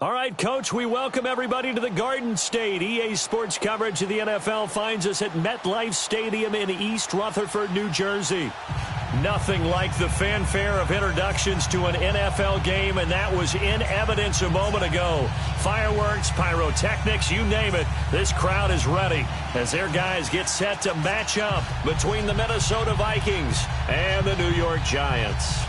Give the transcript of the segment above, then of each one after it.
All right, Coach, we welcome everybody to the Garden State. EA Sports coverage of the NFL finds us at MetLife Stadium in East Rutherford, New Jersey. Nothing like the fanfare of introductions to an NFL game, and that was in evidence a moment ago. Fireworks, pyrotechnics, you name it. This crowd is ready as their guys get set to match up between the Minnesota Vikings and the New York Giants.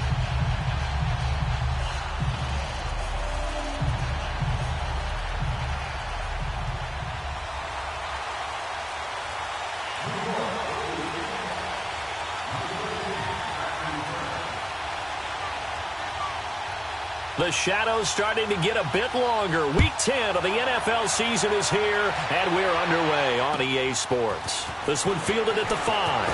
The shadow's starting to get a bit longer. Week 10 of the NFL season is here, and we're underway on EA Sports. This one fielded at the 5.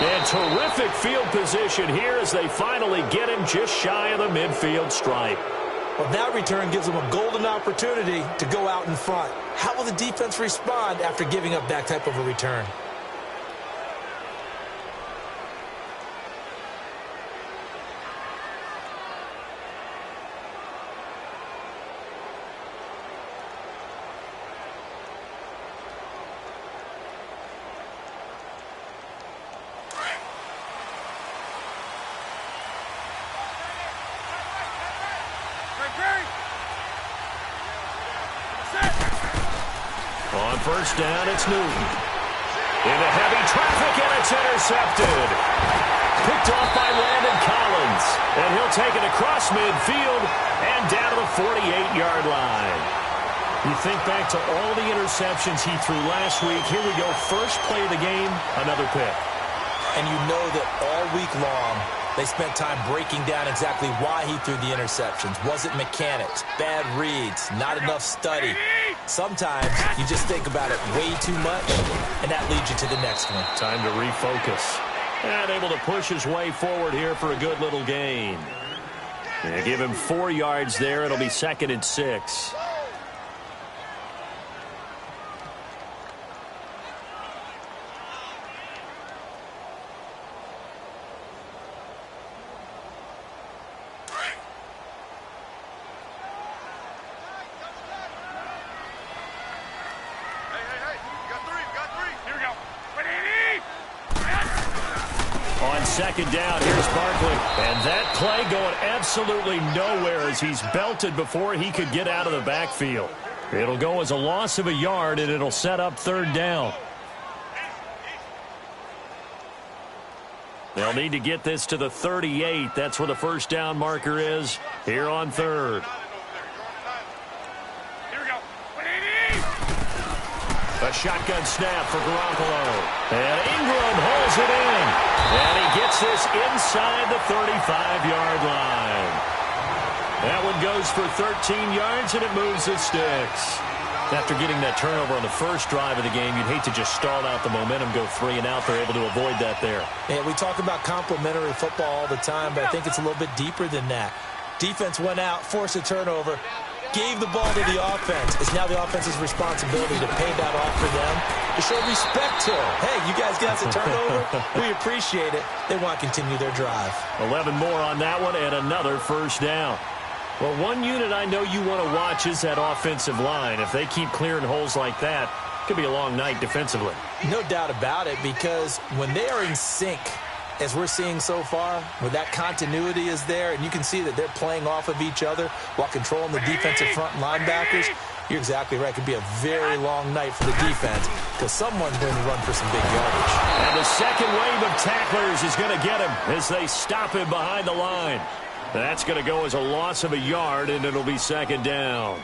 And terrific field position here as they finally get him just shy of the midfield stripe. Well, that return gives them a golden opportunity to go out in front. How will the defense respond after giving up that type of a return? On first down, it's Newton. Into heavy traffic, and it's intercepted. Picked off by Landon Collins. And he'll take it across midfield and down to the 48-yard line. You think back to all the interceptions he threw last week. Here we go, first play of the game, another pick. And you know that all week long, they spent time breaking down exactly why he threw the interceptions. Was it mechanics, bad reads, not enough study? Sometimes you just think about it way too much, and that leads you to the next one. Time to refocus. And able to push his way forward here for a good little gain. And give him 4 yards there. It'll be 2nd and 6. Second down, here's Barkley. And that play going absolutely nowhere as he's belted before he could get out of the backfield. It'll go as a loss of a yard, and it'll set up 3rd down. They'll need to get this to the 38. That's where the first down marker is here on 3rd. A shotgun snap for Garoppolo. And Ingram holds it in. And he gets this inside the 35-yard line. That one goes for 13 yards, and it moves the sticks. After getting that turnover on the first drive of the game, you'd hate to just stall out the momentum, go 3 and out. They're able to avoid that there. Yeah, we talk about complementary football all the time, but I think it's a little bit deeper than that. Defense went out, forced a turnover, gave the ball to the offense. It's now the offense's responsibility to pay that off for them, to show respect to them. Hey, you guys got the turnover? We appreciate it. They want to continue their drive. 11 more on that one and another first down. Well, one unit I know you want to watch is that offensive line. If they keep clearing holes like that, it could be a long night defensively. No doubt about it, because when they are in sync, as we're seeing so far, where that continuity is there, and you can see that they're playing off of each other while controlling the defensive front linebackers, you're exactly right. It could be a very long night for the defense because someone's going to run for some big yardage. And the second wave of tacklers is going to get him as they stop him behind the line. That's going to go as a loss of a yard, and it'll be 2nd down.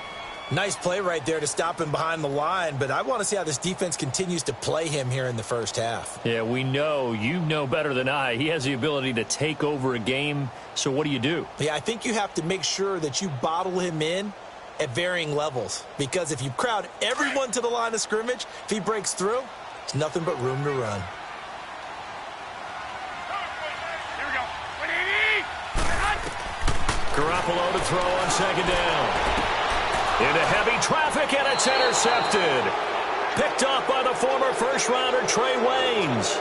Nice play right there to stop him behind the line, but I want to see how this defense continues to play him here in the first half. Yeah, we know. You know better than I. He has the ability to take over a game, so what do? Yeah, I think you have to make sure that you bottle him in at varying levels, because if you crowd everyone to the line of scrimmage, if he breaks through, it's nothing but room to run. Garoppolo to throw on 2nd down. Into heavy traffic, and it's intercepted. Picked off by the former first-rounder Trey Waynes.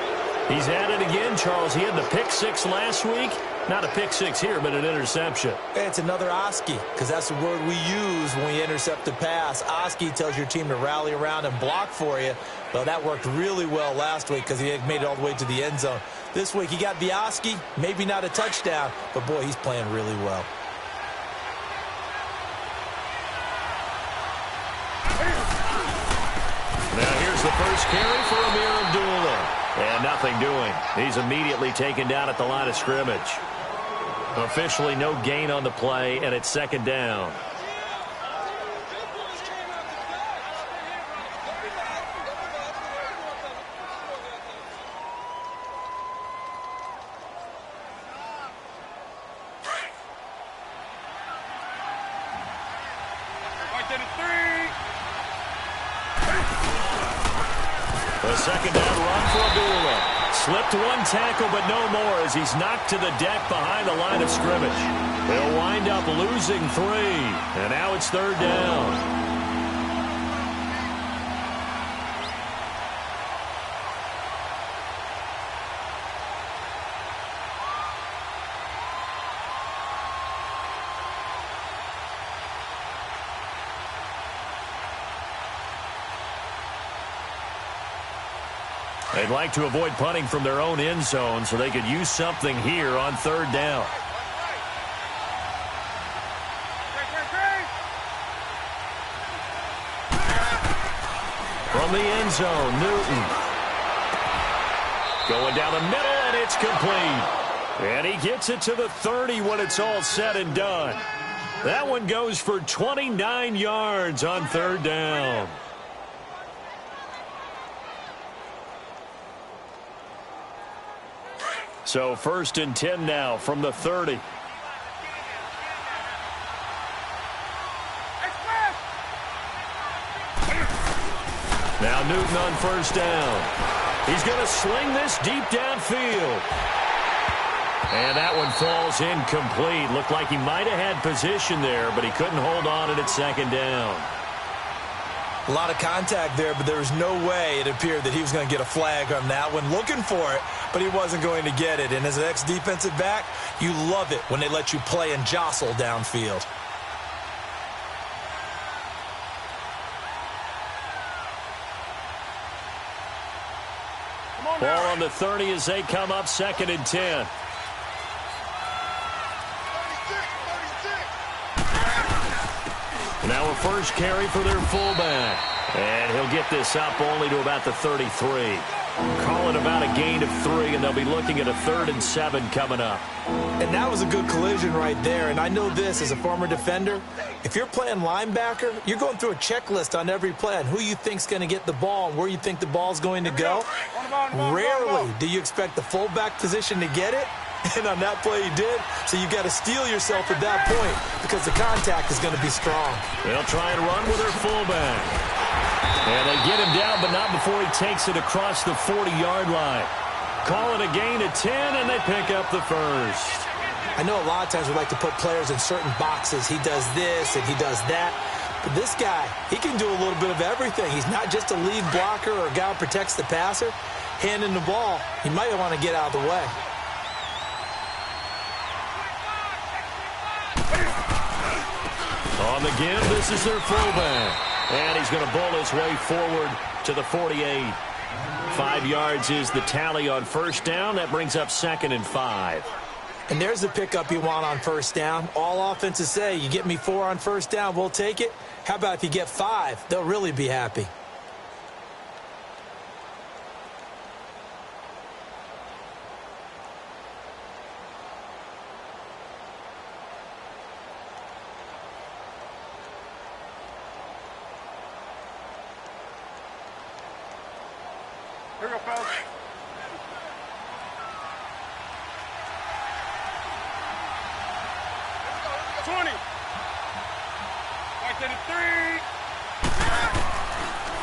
He's at it again, Charles. He had the pick six last week. Not a pick six here, but an interception. It's another Oski, because that's the word we use when we intercept a pass. Oski tells your team to rally around and block for you. Well, that worked really well last week because he had made it all the way to the end zone. This week, he got the Oski, maybe not a touchdown, but, boy, he's playing really well. Now here's the first carry for Amir Abdullah. And nothing doing. He's immediately taken down at the line of scrimmage. Officially no gain on the play, and it's second down. A second down run for Abdullah. Slipped one tackle, but no more as he's knocked to the deck behind the line of scrimmage. They'll wind up losing 3, and now it's third down. They'd like to avoid punting from their own end zone so they could use something here on third down. From the end zone, Newton. Going down the middle, and it's complete. And he gets it to the 30 when it's all said and done. That one goes for 29 yards on third down. So first and 10 now from the 30. Now Newton on first down. He's going to sling this deep downfield. And that one falls incomplete. Looked like he might have had position there, but he couldn't hold on at second down. A lot of contact there, but there was no way it appeared that he was going to get a flag on that one. Looking for it, but he wasn't going to get it. And as an ex-defensive back, you love it when they let you play and jostle downfield. Ball on the 30 as they come up second and 10. Now a first carry for their fullback. And he'll get this up only to about the 33. Call it about a gain of 3, and they'll be looking at a 3rd and 7 coming up. And that was a good collision right there. And I know this as a former defender. If you're playing linebacker, you're going through a checklist on every play on who you think's going to get the ball and where you think the ball's going to go. Rarely do you expect the fullback position to get it. And on that play he did. So you've got to steel yourself at that point because the contact is going to be strong. They'll try and run with their fullback. And they get him down, but not before he takes it across the 40-yard line. Call it a gain of 10, and they pick up the first. I know a lot of times we like to put players in certain boxes. He does this and he does that. But this guy, he can do a little bit of everything. He's not just a lead blocker or a guy who protects the passer. Handing the ball, he might want to get out of the way. On the give, this is their fullback. And he's going to bowl his way forward to the 48. 5 yards is the tally on first down. That brings up 2nd and 5. And there's the pickup you want on first down. All offenses say, you get me 4 on first down, we'll take it. How about if you get 5? They'll really be happy. Here we go, fellas.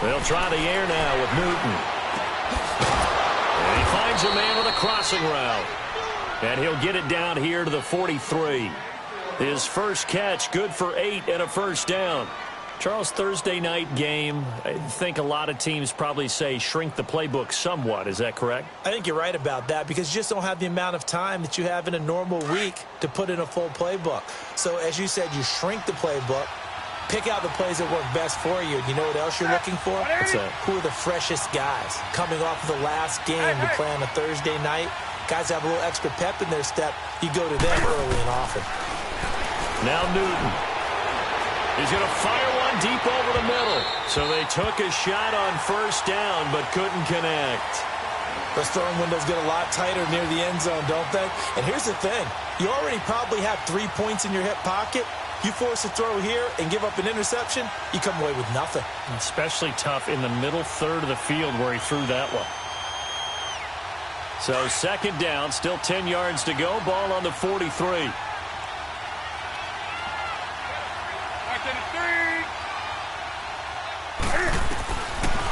They'll try the air now with Newton. And he finds a man with a crossing route. And he'll get it down here to the 43. His first catch, good for 8 and a first down. Charles, Thursday night game, I think a lot of teams probably say shrink the playbook somewhat. Is that correct? I think you're right about that because you just don't have the amount of time that you have in a normal week to put in a full playbook. So, as you said, you shrink the playbook, pick out the plays that work best for you. You know what else you're looking for? What's that? Who are the freshest guys coming off of the last game to play on a Thursday night? Guys have a little extra pep in their step. You go to them early and often. Now Newton. He's going to fire one deep over the middle. So they took a shot on first down, but couldn't connect. Those throwing windows get a lot tighter near the end zone, don't they? And here's the thing. You already probably have 3 points in your hip pocket. You force a throw here and give up an interception, you come away with nothing. Especially tough in the middle third of the field where he threw that one. So second down, still 10 yards to go. Ball on the 43.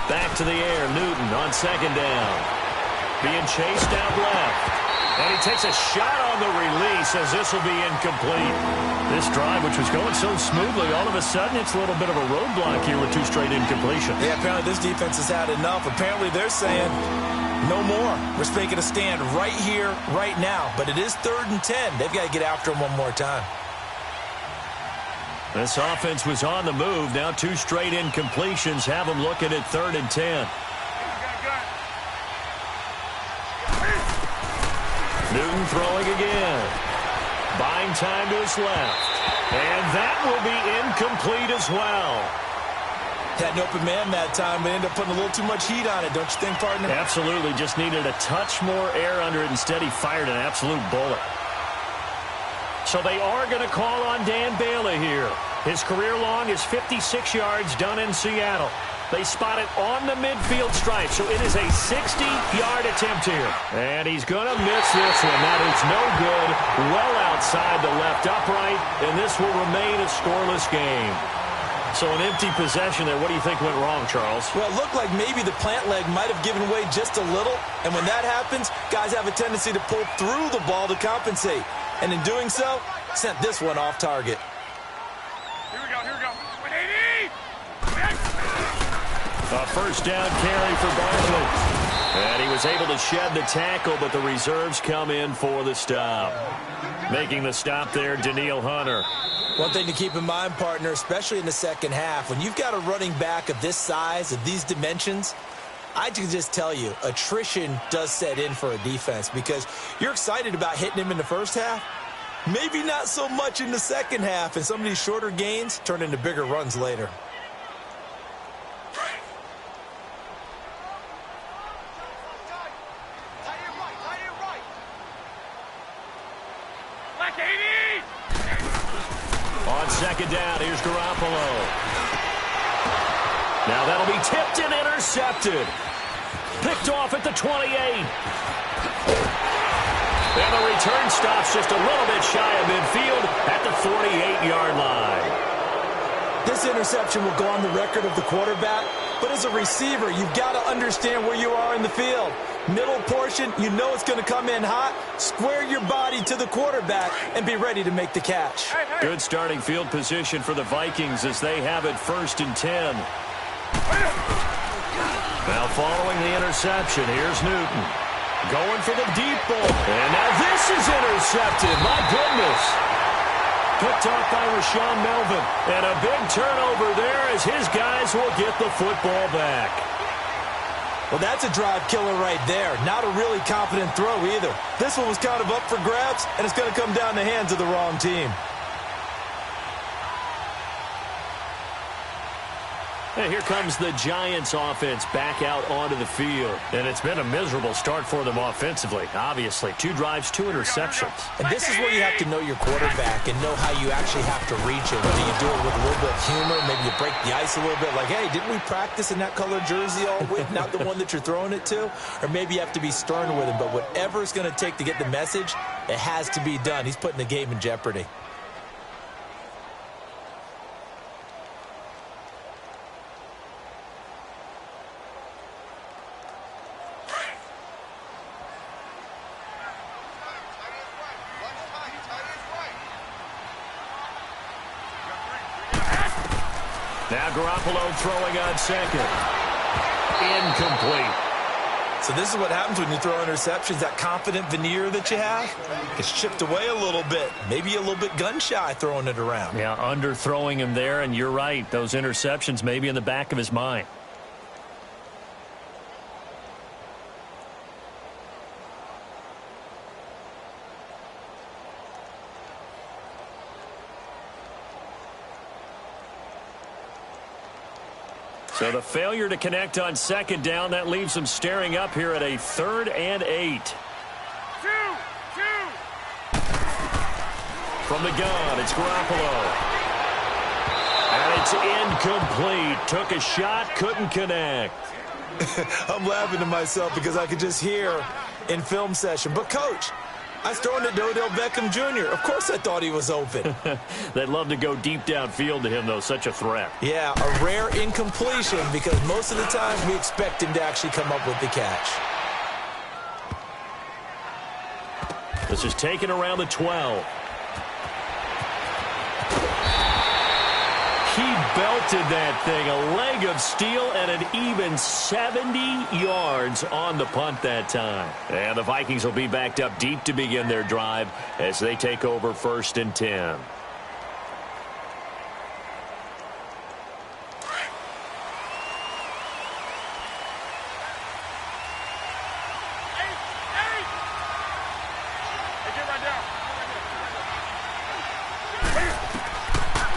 Back to the air, Newton on second down. Being chased out left. And he takes a shot on the release as this will be incomplete. This drive, which was going so smoothly, all of a sudden it's a little bit of a roadblock here with 2 straight incompletions. Yeah, apparently this defense has had enough. Apparently they're saying no more. We're making a stand right here, right now. But it is 3rd and 10. They've got to get after him one more time. This offense was on the move. Now 2 straight incompletions have them looking at 3rd and 10. Newton throwing again. Buying time to his left. And that will be incomplete as well. Had an open man that time, but ended up putting a little too much heat on it, don't you think, partner? Absolutely. Just needed a touch more air under it. Instead, he fired an absolute bullet. So they are going to call on Dan Bailey here. His career long is 56 yards done in Seattle. They spot it on the midfield stripe, so it is a 60-yard attempt here. And he's going to miss this one. That is no good. Well outside the left upright, and this will remain a scoreless game. So an empty possession there. What do you think went wrong, Charles? Well, it looked like maybe the plant leg might have given way just a little. And when that happens, guys have a tendency to pull through the ball to compensate. And in doing so, sent this one off target. Here we go, here we go. 180! A first down carry for Barkley. And he was able to shed the tackle, but the reserves come in for the stop. Making the stop there, Daniil Hunter. One thing to keep in mind, partner, especially in the second half, when you've got a running back of this size, of these dimensions, I can just tell you, attrition does set in for a defense because you're excited about hitting him in the first half. Maybe not so much in the second half, and some of these shorter gains turn into bigger runs later. On second down, here's Garoppolo. Now that'll be tipped and intercepted. Picked off at the 28. And the return stops just a little bit shy of midfield at the 48-yard line. This interception will go on the record of the quarterback, but as a receiver, you've got to understand where you are in the field. Middle portion, you know it's going to come in hot. Square your body to the quarterback and be ready to make the catch. Good starting field position for the Vikings as they have it 1st and 10. Now following the interception, here's Newton. Going for the deep ball. And now this is intercepted. My goodness. Picked off by Rashawn Melvin. And a big turnover there as his guys will get the football back. Well, that's a drive killer right there. Not a really confident throw either. This one was kind of up for grabs, and it's going to come down the hands of the wrong team. And here comes the Giants offense back out onto the field. And it's been a miserable start for them offensively. Obviously, 2 drives, 2 interceptions. And this is where you have to know your quarterback and know how you actually have to reach it. Whether you do it with a little bit of humor, maybe you break the ice a little bit. Like, hey, didn't we practice in that color jersey all week? Not the one that you're throwing it to. Or maybe you have to be stern with him. But whatever it's going to take to get the message, it has to be done. He's putting the game in jeopardy. Now Garoppolo throwing on second. Incomplete. So this is what happens when you throw interceptions. That confident veneer that you have gets chipped away a little bit. Maybe a little bit gun-shy throwing it around. Yeah, underthrowing him there, and you're right. Those interceptions may be in the back of his mind. So the failure to connect on second down, that leaves them staring up here at a 3rd and 8. From the gun, it's Garoppolo. And it's incomplete. Took a shot, couldn't connect. I'm laughing to myself because I could just hear in film session. But, Coach, I was throwing it to Odell Beckham Jr. Of course I thought he was open. They'd love to go deep downfield to him, though. Such a threat. Yeah, a rare incompletion because most of the time we expect him to actually come up with the catch. This is taken around the 12. He belted that thing, a leg of steel, and an even 70 yards on the punt that time. And the Vikings will be backed up deep to begin their drive as they take over 1st and 10.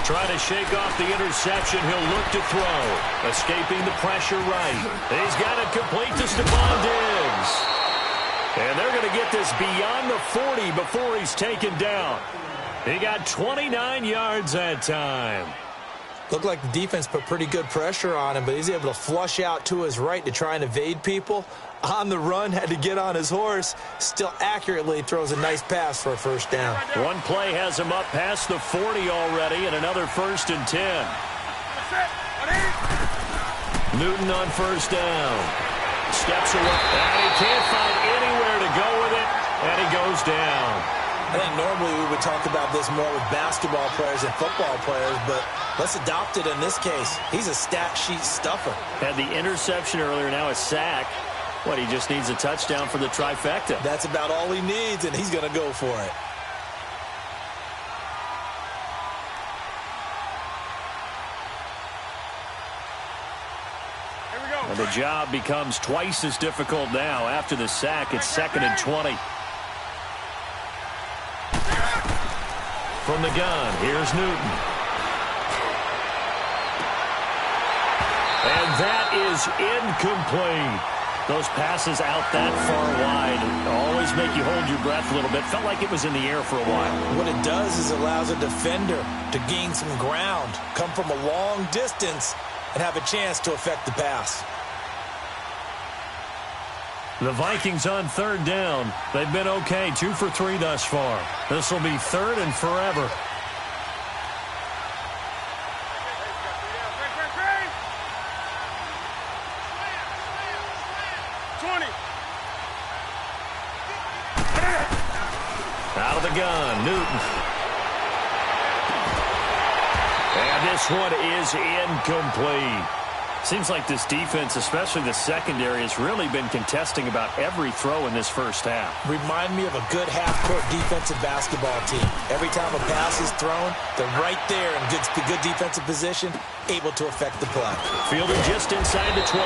Trying to shake off the interception. He'll look to throw. Escaping the pressure right. He's got it complete to Stephon Diggs. And they're going to get this beyond the 40 before he's taken down. He got 29 yards that time. Looked like the defense put pretty good pressure on him, but he's able to flush out to his right to try and evade people. On the run, had to get on his horse. Still accurately throws a nice pass for a 1st down. One play has him up past the 40 already, and another 1st and 10. Newton on 1st down. Steps away, and he can't find anywhere to go with it, and he goes down. I think normally we would talk about this more with basketball players and football players, but let's adopt it in this case. He's a stat sheet stuffer. Had the interception earlier, now a sack. What, he just needs a touchdown for the trifecta. That's about all he needs, and he's going to go for it. Here we go. And the job becomes twice as difficult now. After the sack, it's 2nd and 20. From the gun, here's Newton. And that is incomplete. Those passes out that far wide always make you hold your breath a little bit. Felt like it was in the air for a while. What it does is it allows a defender to gain some ground, come from a long distance, and have a chance to affect the pass. The Vikings on 3rd down. They've been okay, 2 for 3 thus far. This will be 3rd and forever. Out of the gun, Newton. And this one is incomplete. Seems like this defense, especially the secondary, has really been contesting about every throw in this 1st half. Remind me of a good half-court defensive basketball team. Every time a pass is thrown, they're right there in good defensive position, able to affect the play. Fielded just inside the 20.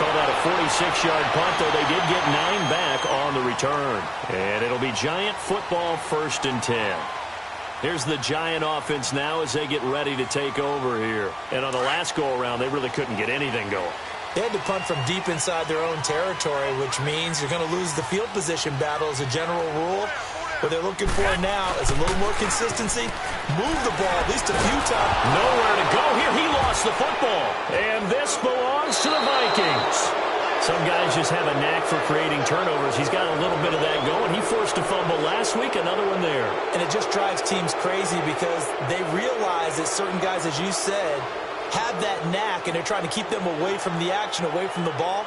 Called out a 46-yard punt, though they did get 9 back on the return. And it'll be Giant football 1st and 10. Here's the Giant offense now as they get ready to take over here. And on the last go-around, they really couldn't get anything going. They had to punt from deep inside their own territory, which means you're going to lose the field position battle as a general rule. What they're looking for now is a little more consistency. Move the ball at least a few times. Nowhere to go here. He lost the football. And this belongs to the Vikings. Some guys just have a knack for creating turnovers. He's got a little bit of that going. He forced a fumble last week, another one there. And it just drives teams crazy because they realize that certain guys, as you said, have that knack, and they're trying to keep them away from the action, away from the ball.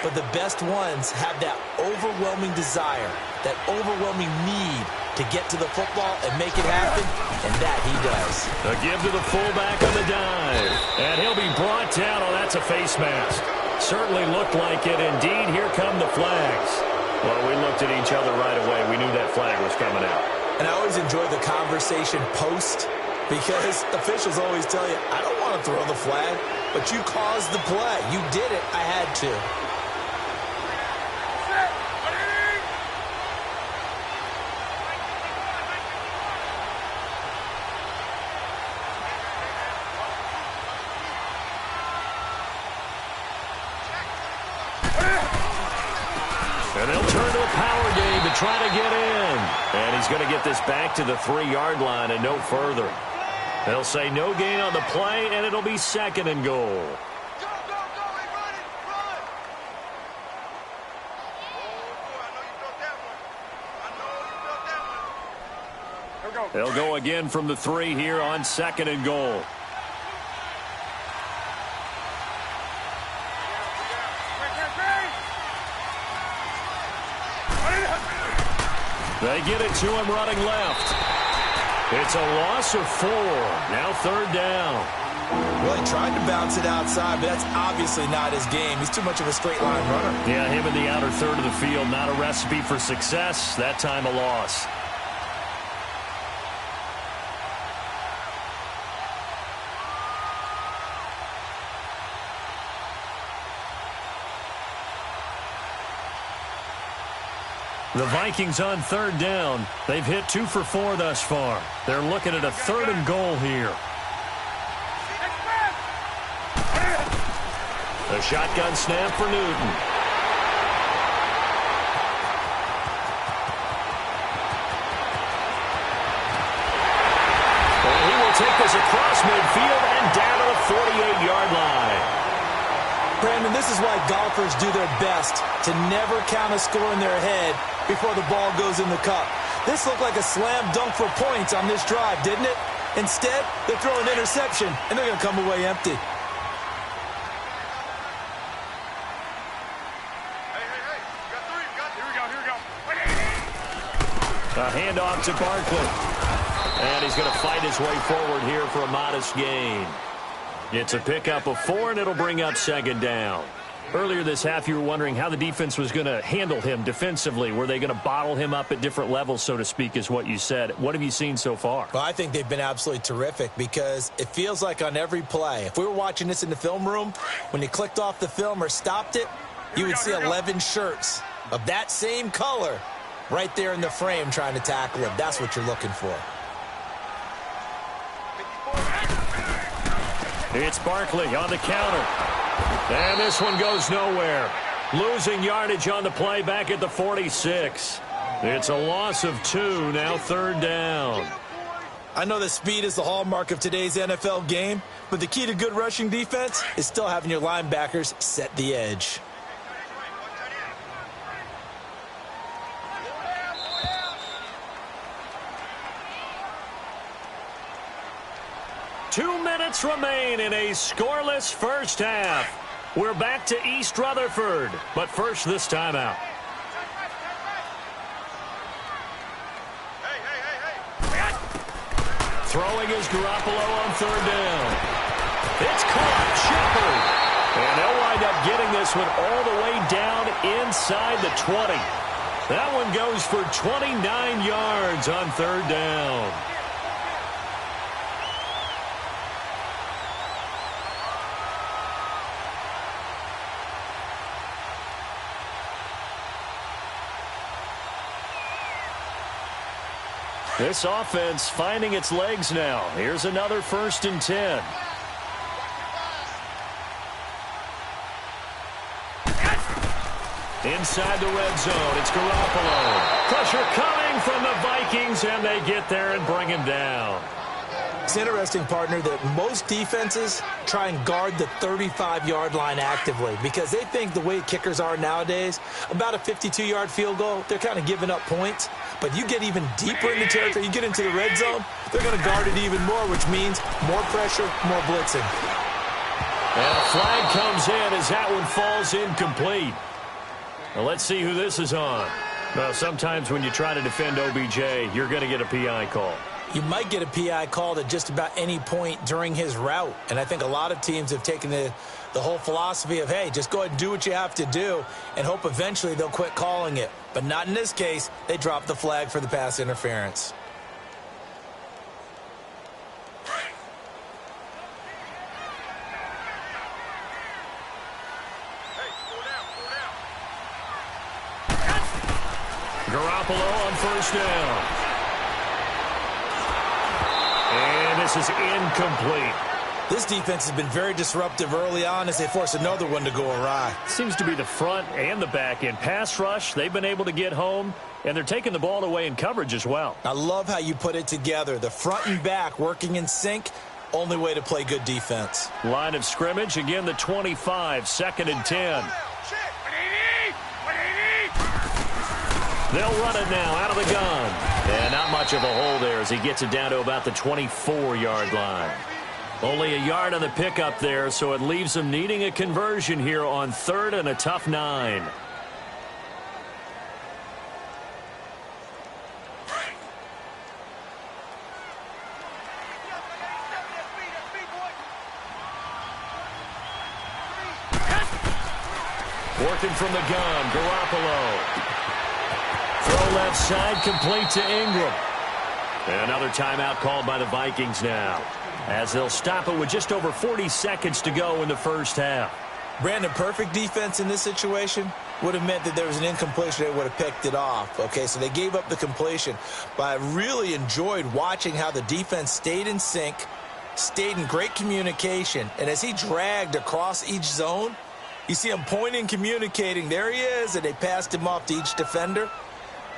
But the best ones have that overwhelming desire that overwhelming need to get to the football and make it happen, and that he does. A give to the fullback on the dive, and he'll be brought down. Oh, that's a face mask. Certainly looked like it. Indeed, here come the flags. Well, we looked at each other right away. We knew that flag was coming out. And I always enjoy the conversation post, because officials always tell you, I don't want to throw the flag, but you caused the play. You did it. I had to. And they'll turn to a power game to try to get in. And he's going to get this back to the 3-yard line and no further. They'll say no gain on the play, and it'll be 2nd and goal. They'll go again from the 3 here on 2nd and goal. They get it to him running left. It's a loss of 4. Now 3rd down. Well, he tried to bounce it outside, but that's obviously not his game. He's too much of a straight-line runner. Yeah, him in the outer third of the field, not a recipe for success. That time a loss. The Vikings on 3rd down. They've hit 2 for 4 thus far. They're looking at a 3rd and goal here. A shotgun snap for Newton. And he will take this across midfield and down to the 48-yard line. Brandon, this is why golfers do their best to never count a score in their head before the ball goes in the cup. This looked like a slam dunk for points on this drive, didn't it? Instead, they throw an interception, and they're going to come away empty. A handoff to Barkley. And he's going to fight his way forward here for a modest gain. It's a pickup of 4, and it'll bring up 2nd down. Earlier this half, you were wondering how the defense was going to handle him defensively. Were they going to bottle him up at different levels, so to speak, is what you said. What have you seen so far? Well, I think they've been absolutely terrific because it feels like on every play, if we were watching this in the film room, when you clicked off the film or stopped it, you would see 11 shirts of that same color right there in the frame trying to tackle him. That's what you're looking for. It's Barkley on the counter. And this one goes nowhere. Losing yardage on the play back at the 46. It's a loss of 2, now 3rd down. I know that speed is the hallmark of today's NFL game, but the key to good rushing defense is still having your linebackers set the edge. Two minutes remain in a scoreless first half. We're back to East Rutherford, but first this timeout. Throwing is Garoppolo on 3rd down. It's caught, Shepard. And they'll wind up getting this one all the way down inside the 20. That one goes for 29 yards on 3rd down. This offense finding its legs now. Here's another 1st and 10. Inside the red zone, it's Garoppolo. Pressure coming from the Vikings, and they get there and bring him down. It's interesting, partner, that most defenses try and guard the 35-yard line actively because they think the way kickers are nowadays, about a 52-yard field goal, they're kind of giving up points. But you get even deeper in the territory, you get into the red zone, they're going to guard it even more, which means more pressure, more blitzing. And a flag comes in as that one falls incomplete. Well, let's see who this is on. Well, sometimes when you try to defend OBJ, you're going to get a PI call. You might get a PI called at just about any point during his route. And I think a lot of teams have taken the whole philosophy of, hey, just go ahead and do what you have to do and hope eventually they'll quit calling it. But not in this case. They dropped the flag for the pass interference. Garoppolo on first down. And this is incomplete. This defense has been very disruptive early on as they force another one to go awry. Seems to be the front and the back end. Pass rush, they've been able to get home, and they're taking the ball away in coverage as well. I love how you put it together. The front and back working in sync, only way to play good defense. Line of scrimmage, again the 25, 2nd and 10. They'll run it now out of the gun. And not much of a hole there as he gets it down to about the 24-yard line. Only a yard on the pickup there, so it leaves them needing a conversion here on 3rd and a tough 9. Working from the gun, Garoppolo. Throw left side, complete to Ingram. And another timeout called by the Vikings now, as they'll stop it with just over 40 seconds to go in the first half. Brandon, perfect defense in this situation would have meant that there was an incompletion. They would have picked it off. Okay, so they gave up the completion. But I really enjoyed watching how the defense stayed in sync, stayed in great communication. And as he dragged across each zone, you see him pointing, communicating. There he is, and they passed him off to each defender.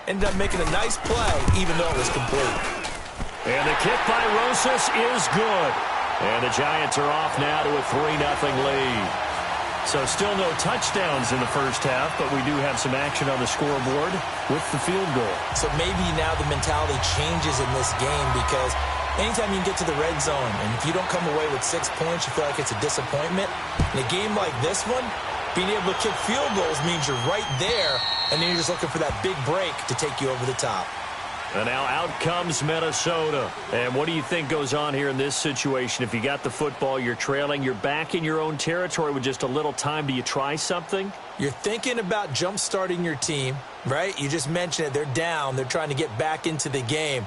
Ended up making a nice play, even though it was complete. And the kick by Rosas is good. And the Giants are off now to a 3-0 lead. So still no touchdowns in the first half, but we do have some action on the scoreboard with the field goal. So maybe now the mentality changes in this game because anytime you can get to the red zone, and if you don't come away with 6 points, you feel like it's a disappointment. In a game like this one, being able to kick field goals means you're right there, and then you're just looking for that big break to take you over the top. And now out comes Minnesota. And what do you think goes on here in this situation? If you got the football, you're trailing, you're back in your own territory with just a little time. Do you try something? You're thinking about jump-starting your team, right? You just mentioned it. They're down. They're trying to get back into the game.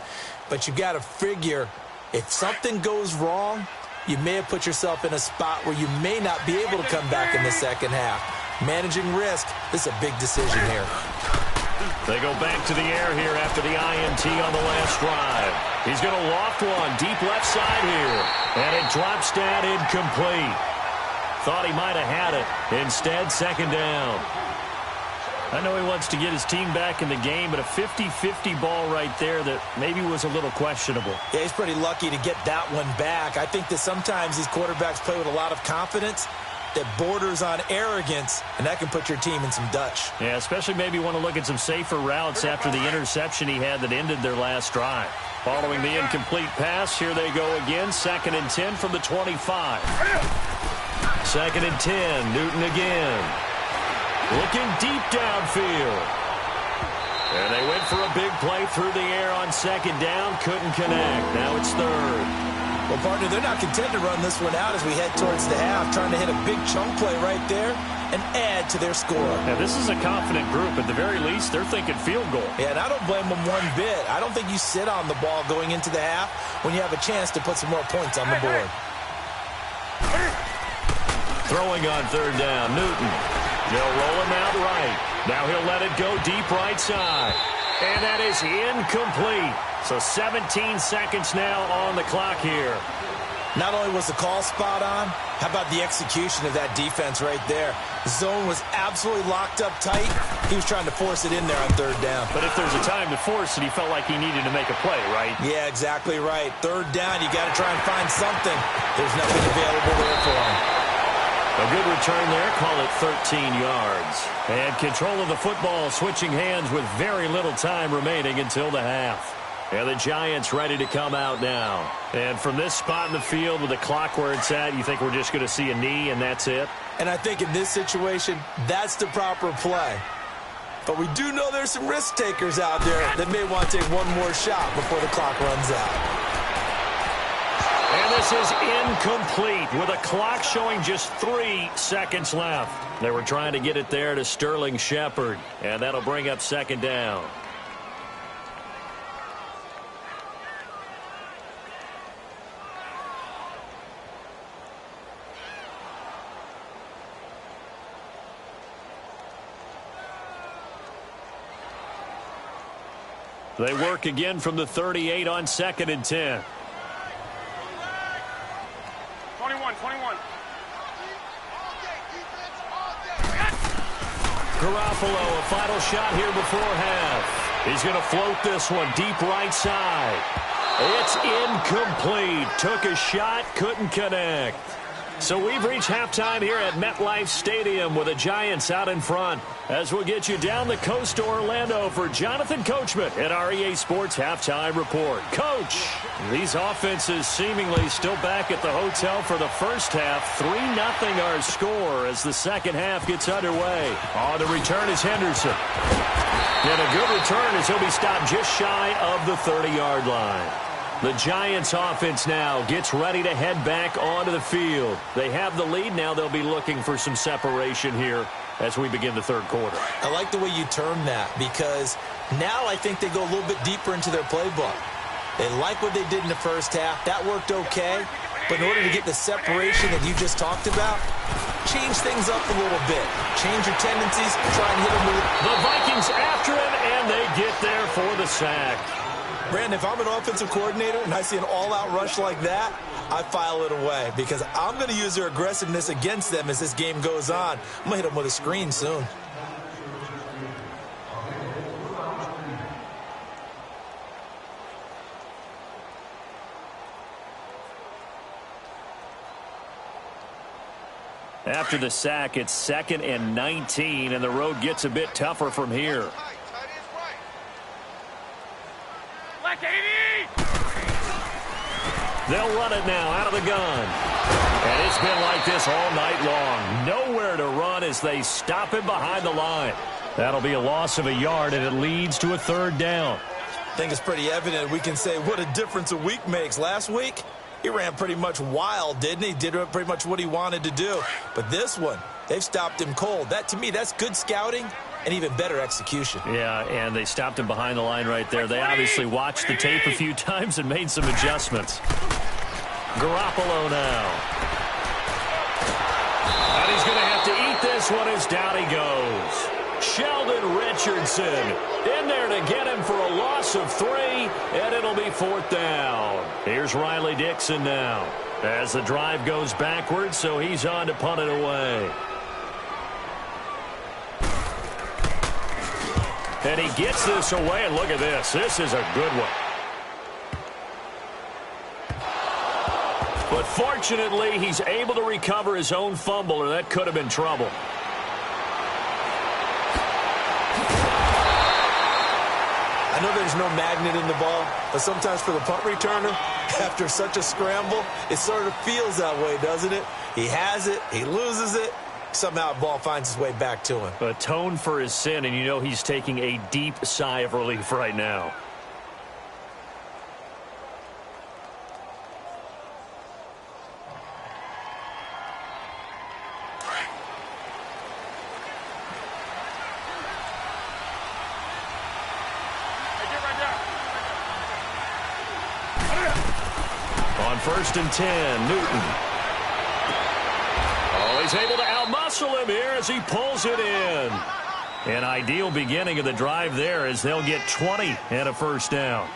But you got to figure if something goes wrong, you may have put yourself in a spot where you may not be able to come back in the second half. Managing risk, this is a big decision here. They go back to the air here after the INT on the last drive. He's going to loft one deep left side here. And it drops down incomplete. Thought he might have had it. Instead, 2nd down. I know he wants to get his team back in the game, but a 50-50 ball right there that maybe was a little questionable. Yeah, he's pretty lucky to get that one back. I think that sometimes these quarterbacks play with a lot of confidence that borders on arrogance, and that can put your team in some Dutch. Yeah, especially maybe want to look at some safer routes after the interception he had that ended their last drive. Following the incomplete pass, here they go again. 2nd and 10 from the 25. 2nd and 10, Newton again. Looking deep downfield. And they went for a big play through the air on 2nd down. Couldn't connect. Now it's 3rd. Well, partner, they're not content to run this one out as we head towards the half, trying to hit a big chunk play right there and add to their score. Now, this is a confident group. At the very least, they're thinking field goal. Yeah, and I don't blame them one bit. I don't think you sit on the ball going into the half when you have a chance to put some more points on the board. Throwing on 3rd down, Newton. They'll roll him out right. Now he'll let it go deep right side. And that is incomplete. So 17 seconds now on the clock here. Not only was the call spot on, how about the execution of that defense right there? The zone was absolutely locked up tight. He was trying to force it in there on 3rd down. But if there's a time to force it, he felt like he needed to make a play, right? Yeah, exactly right. 3rd down, you got to try and find something. There's nothing available there for him. A good return there, call it 13 yards. And control of the football switching hands with very little time remaining until the half. And the Giants ready to come out now. And from this spot in the field with the clock where it's at, you think we're just going to see a knee and that's it? And I think in this situation, that's the proper play. But we do know there's some risk takers out there that may want to take one more shot before the clock runs out. And this is incomplete with a clock showing just 3 seconds left. They were trying to get it there to Sterling Shepard, and that'll bring up second down. They work again from the 38 on 2nd and 10. 21. Garoppolo, a final shot here before half. He's going to float this one deep right side. It's incomplete. Took a shot, couldn't connect. So we've reached halftime here at MetLife Stadium with the Giants out in front. As we'll get you down the coast to Orlando for Jonathan Coachman at our EA Sports Halftime Report. Coach, these offenses seemingly still back at the hotel for the first half. 3-0 our score as the second half gets underway. On the return is Henderson. And a good return as he'll be stopped just shy of the 30-yard line. The Giants offense now gets ready to head back onto the field. They have the lead. Now they'll be looking for some separation here as we begin the third quarter. I like the way you term that because now I think they go a little bit deeper into their playbook. They like what they did in the first half. That worked okay. But in order to get the separation that you just talked about, change things up a little bit. Change your tendencies. Try and hit them with the Vikings after him, and they get there for the sack. Brandon, if I'm an offensive coordinator and I see an all-out rush like that, I file it away because I'm going to use their aggressiveness against them as this game goes on. I'm going to hit them with a screen soon. After the sack, it's 2nd and 19, and the road gets a bit tougher from here. They'll run it now out of the gun. And it's been like this all night long. Nowhere to run as they stop him behind the line. That'll be a loss of a yard, and it leads to a 3rd down. I think it's pretty evident. We can say what a difference a week makes. Last week, he ran pretty much wild, didn't he? Did pretty much what he wanted to do. But this one, they've stopped him cold. That, to me, that's good scouting and even better execution. Yeah, and they stopped him behind the line right there. They obviously watched the tape a few times and made some adjustments. Garoppolo now. And he's going to have to eat this one as down he goes. Sheldon Richardson in there to get him for a loss of 3, and it'll be 4th down. Here's Riley Dixon now as the drive goes backwards, so he's on to punt it away. And he gets this away, and look at this. This is a good one. But fortunately, he's able to recover his own fumble, or that could have been trouble. I know there's no magnet in the ball, but sometimes for the punt returner, after such a scramble, it sort of feels that way, doesn't it? He has it, he loses it, somehow the ball finds its way back to him. Atone for his sin, and you know he's taking a deep sigh of relief right now. On 1st and 10, Newton. Oh, he's able to outmuscle him here as he pulls it in. An ideal beginning of the drive there as they'll get 20 and a 1st down.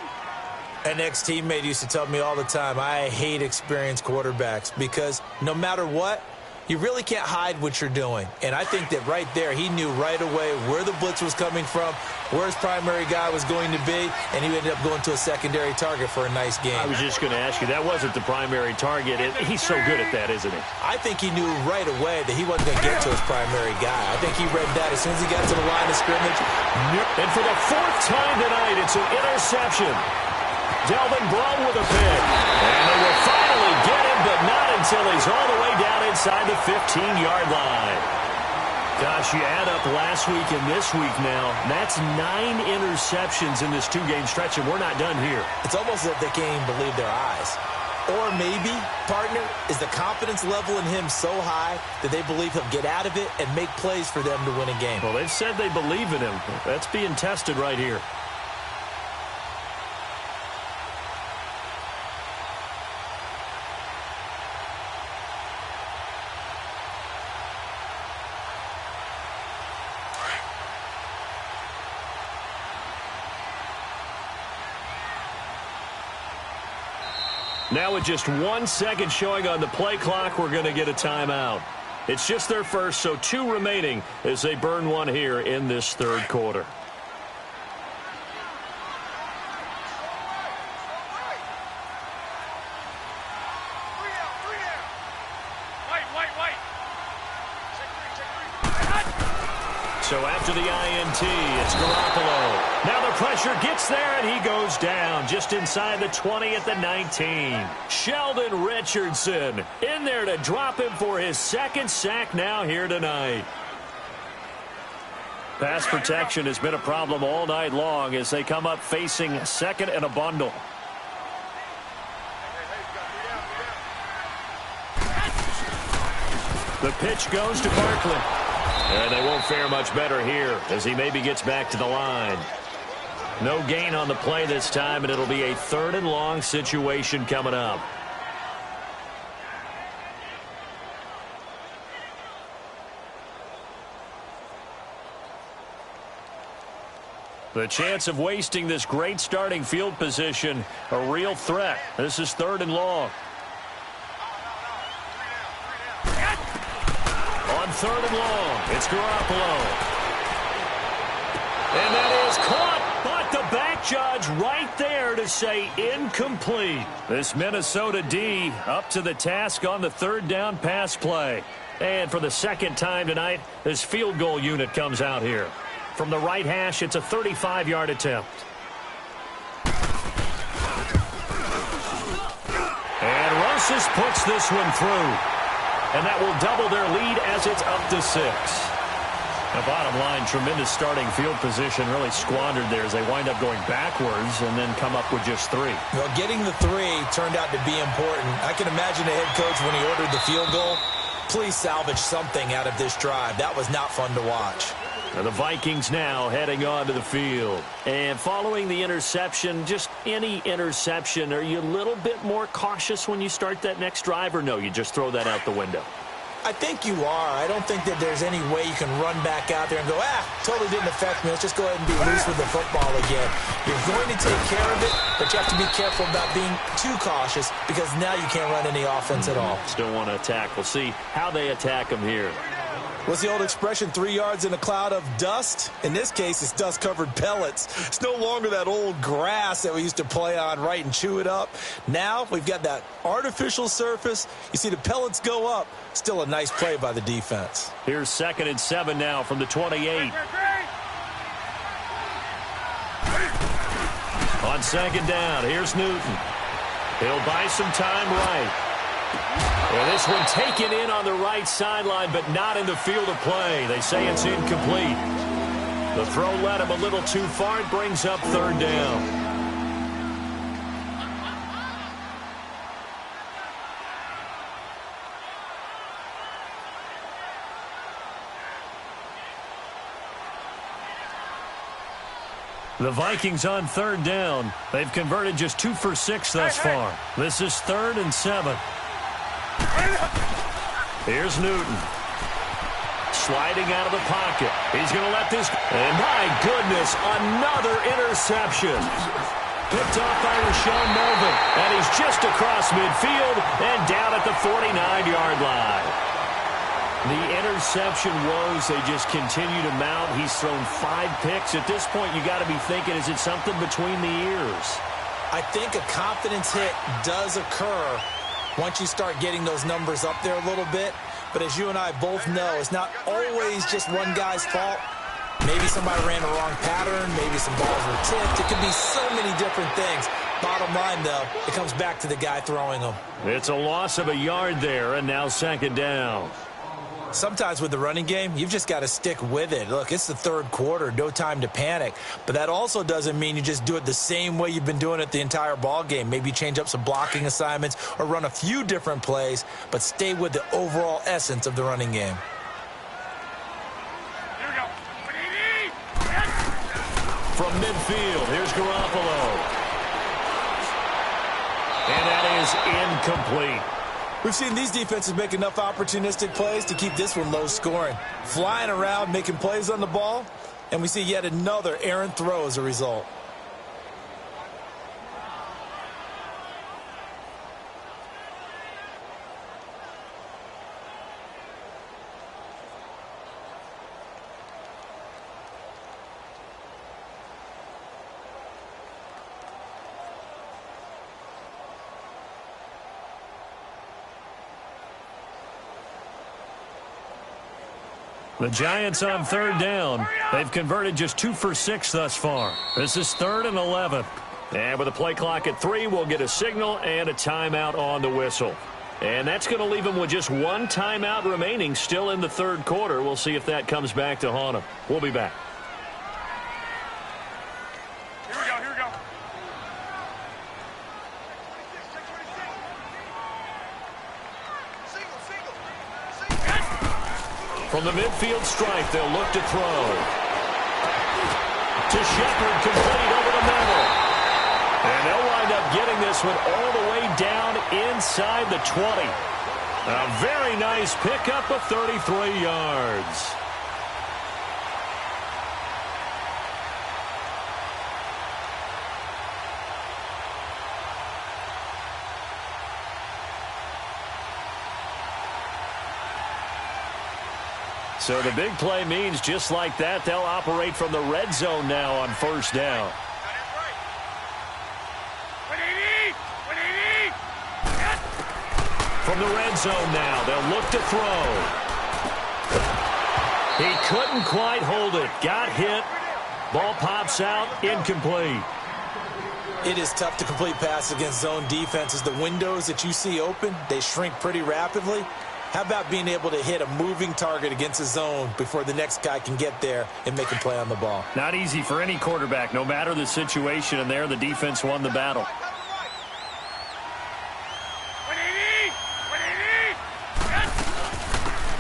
An ex-teammate used to tell me all the time, I hate experienced quarterbacks because no matter what, you really can't hide what you're doing. And I think that right there, he knew right away where the blitz was coming from, where his primary guy was going to be, and he ended up going to a secondary target for a nice game. I was just going to ask you, that wasn't the primary target. He's so good at that, isn't he? I think he knew right away that he wasn't going to get to his primary guy. I think he read that as soon as he got to the line of scrimmage. And for the 4th time tonight, it's an interception. Delvin Breaux with a pick. And they will finally get him, but not until he's all the way down inside the 15-yard line. Gosh, you add up last week and this week now. That's 9 interceptions in this 2-game stretch, and we're not done here. It's almost as if they can't even believe their eyes. Or maybe, partner, is the confidence level in him so high that they believe he'll get out of it and make plays for them to win a game. Well, they've said they believe in him. That's being tested right here. Now with just 1 second showing on the play clock, we're going to get a timeout. It's just their first, so 2 remaining as they burn one here in this third quarter. So after the INT, it's Garoppolo. Now the pressure gets there, and he goes down just inside the 20 at the 19. Sheldon Richardson in there to drop him for his 2nd sack now here tonight. Pass protection has been a problem all night long as they come up facing 2nd and a bundle. The pitch goes to Barkley. And they won't fare much better here as he maybe gets back to the line. No gain on the play this time, and it'll be a 3rd and long situation coming up. The chance of wasting this great starting field position, a real threat. This is 3rd and long. On 3rd and long, it's Garoppolo. And that is caught, but the back judge right there to say incomplete. This Minnesota D up to the task on the 3rd down pass play. And for the 2nd time tonight, this field goal unit comes out here. From the right hash, it's a 35-yard attempt. And Rosas puts this one through. And that will double their lead as it's up to 6. Now, bottom line, tremendous starting field position, really squandered there as they wind up going backwards and then come up with just 3. Well, getting the 3 turned out to be important. I can imagine the head coach when he ordered the field goal. Please salvage something out of this drive. That was not fun to watch. Now the Vikings now heading onto the field. And following the interception, just any interception, are you a little bit more cautious when you start that next drive, or no, you just throw that out the window? I think you are. I don't think that there's any way you can run back out there and go, totally didn't affect me. Let's just go ahead and be loose with the football again. You're going to take care of it, but you have to be careful about being too cautious because now you can't run any offense at all. Still want to attack. We'll see how they attack them here. What's the old expression, 3 yards in a cloud of dust? In this case, it's dust-covered pellets. It's no longer that old grass that we used to play on, right, and chew it up. Now we've got that artificial surface. You see the pellets go up. Still a nice play by the defense. Here's 2nd and 7 now from the 28. On 2nd down, here's Newton. He'll buy some time right. Well, this one taken in on the right sideline, but not in the field of play. They say it's incomplete. The throw led him a little too far. It brings up 3rd down. The Vikings on 3rd down. They've converted just 2 for 6 thus far. This is 3rd and 7. Here's Newton. Sliding out of the pocket. He's going to let this... And my goodness, another interception. Picked off by Rashawn Melvin. And he's just across midfield and down at the 49-yard line. The interception woes, they just continue to mount. He's thrown 5 picks. At this point, you got to be thinking, is it something between the ears? I think a confidence hit does occur once you start getting those numbers up there a little bit. But as you and I both know, it's not always just one guy's fault. Maybe somebody ran the wrong pattern. Maybe some balls were tipped. It could be so many different things. Bottom line, though, it comes back to the guy throwing them. It's a loss of a yard there, and now 2nd down. Sometimes with the running game, you've just got to stick with it. Look, it's the third quarter, no time to panic. But that also doesn't mean you just do it the same way you've been doing it the entire ball game. Maybe change up some blocking assignments or run a few different plays, but stay with the overall essence of the running game. From midfield, here's Garoppolo. And that is incomplete. We've seen these defenses make enough opportunistic plays to keep this one low scoring. Flying around, making plays on the ball, and we see yet another errant throw as a result. The Giants on third down. They've converted just 2 for 6 thus far. This is 3rd and 11. And with a play clock at 3, we'll get a signal and a timeout on the whistle. And that's going to leave them with just 1 timeout remaining still in the third quarter. We'll see if that comes back to haunt them. We'll be back. Here we go. From the midfield stripe, they'll look to throw. To Shepard, complete over the middle. And they'll wind up getting this one all the way down inside the 20. A very nice pickup of 33 yards. So the big play means just like that, they'll operate from the red zone now on first down. From the red zone now, they'll look to throw. He couldn't quite hold it. Got hit. Ball pops out. Incomplete. It is tough to complete passes against zone defenses. The windows that you see open, they shrink pretty rapidly. How about being able to hit a moving target against a zone before the next guy can get there and make a play on the ball? Not easy for any quarterback, no matter the situation, and there the defense won the battle.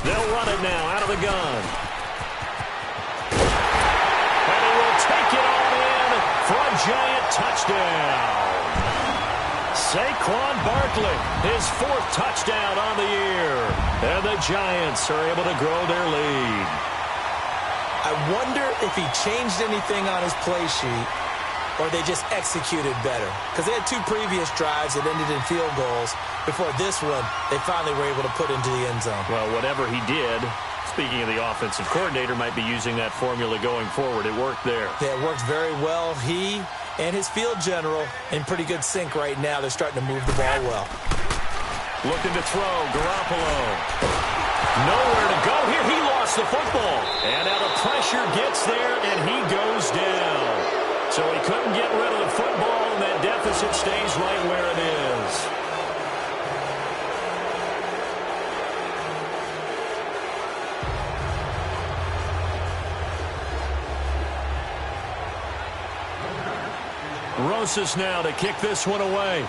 They'll run it now out of the gun. And he will take it all in for a giant touchdown. Saquon Barkley, his 4th touchdown on the year. And the Giants are able to grow their lead. I wonder if he changed anything on his play sheet or they just executed better. Because they had 2 previous drives that ended in field goals. Before this one, they finally were able to put into the end zone. Well, whatever he did, speaking of the offensive coordinator, might be using that formula going forward. It worked there. Yeah, it worked very well. He and his field general in pretty good sync right now. They're starting to move the ball well. Looking to throw, Garoppolo. Nowhere to go here. He lost the football. And now the pressure gets there, and he goes down. So he couldn't get rid of the football, and that deficit stays right where it is. Rosas now to kick this one away.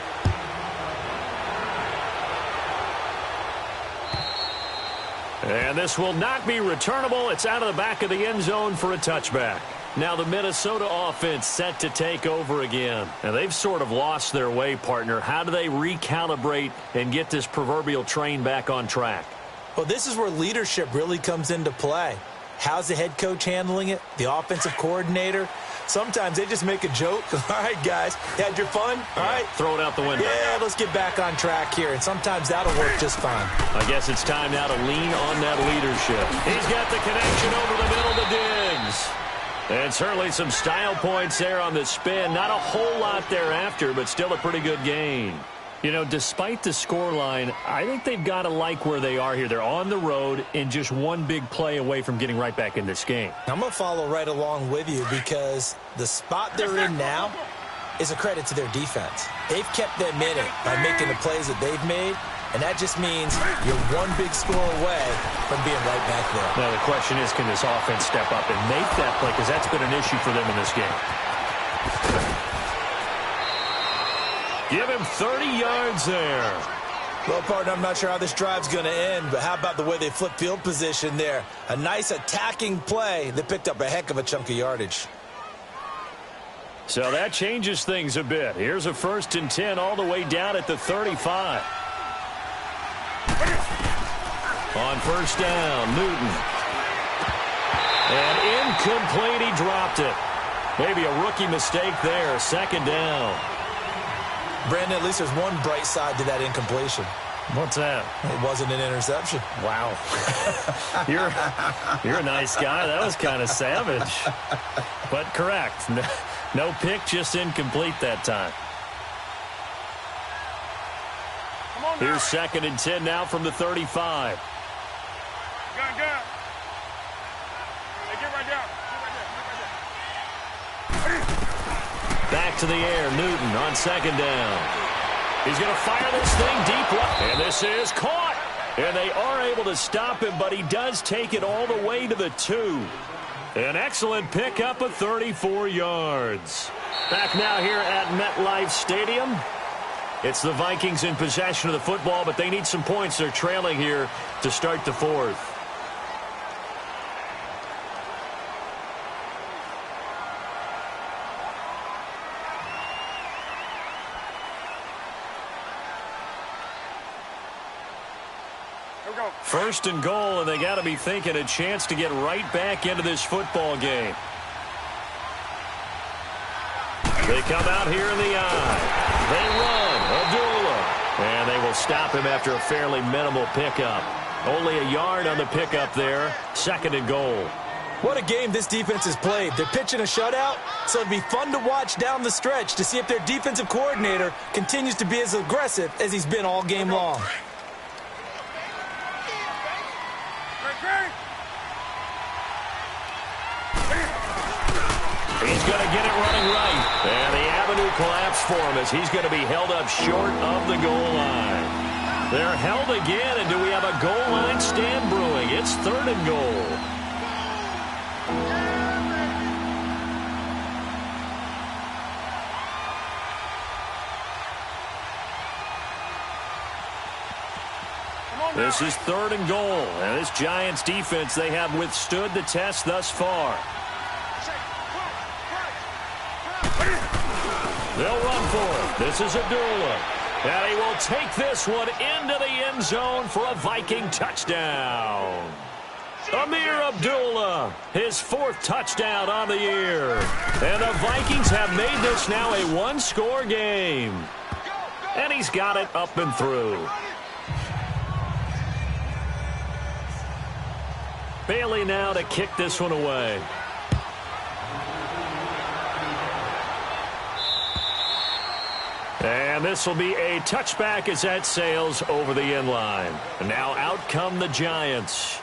And this will not be returnable. It's out of the back of the end zone for a touchback. Now the Minnesota offense set to take over again. Now they've sort of lost their way, partner. How do they recalibrate and get this proverbial train back on track? Well, this is where leadership really comes into play. How's the head coach handling it? The offensive coordinator? Sometimes they just make a joke. All right, guys, you had your fun? All right. Throw it out the window. Yeah, let's get back on track here. And sometimes that'll work just fine. I guess it's time now to lean on that leadership. He's got the connection over the middle to Diggs. And certainly some style points there on the spin. Not a whole lot thereafter, but still a pretty good gain. You know, despite the scoreline, I think they've got to like where they are here. They're on the road and just one big play away from getting right back in this game. I'm going to follow right along with you because the spot they're in now is a credit to their defense. They've kept them in it by making the plays that they've made, and that just means you're one big score away from being right back there. Now, the question is, can this offense step up and make that play? Because that's been an issue for them in this game. Give him 30 yards there. Well, partner, I'm not sure how this drive's going to end, but how about the way they flip field position there? A nice attacking play that picked up a heck of a chunk of yardage. So that changes things a bit. Here's a 1st and 10 all the way down at the 35. On 1st down, Newton. And incomplete, he dropped it. Maybe a rookie mistake there, 2nd down. Brandon, at least there's one bright side to that incompletion. What's that? It wasn't an interception. Wow. You're a nice guy. That was kind of savage. But correct. No pick, just incomplete that time. Here's 2nd and 10 now from the 35. Gun. Hey, get right down. Back to the air, Newton on 2nd down. He's going to fire this thing deep left. And this is caught. And they are able to stop him, but he does take it all the way to the 2. An excellent pickup of 34 yards. Back now here at MetLife Stadium. It's the Vikings in possession of the football, but they need some points. They're trailing here to start the 4th. First and goal, and they got to be thinking a chance to get right back into this football game. They come out here in the eye. They run. Abdullah. And they will stop him after a fairly minimal pickup. Only a yard on the pickup there. 2nd and goal. What a game this defense has played. They're pitching a shutout, so it'd be fun to watch down the stretch to see if their defensive coordinator continues to be as aggressive as he's been all game long. He's going to get it running right. And the avenue collapsed for him as he's going to be held up short of the goal line. They're held again, and do we have a goal line stand brewing? It's 3rd and goal. This is 3rd and goal. And this Giants defense, they have withstood the test thus far. They'll run for it. This is Abdullah. And he will take this one into the end zone for a Viking touchdown. Amir Abdullah, his 4th touchdown on the year. And the Vikings have made this now a one-score game. And he's got it up and through. Bailey now to kick this one away. And this will be a touchback as that sails over the end line. And now out come the Giants.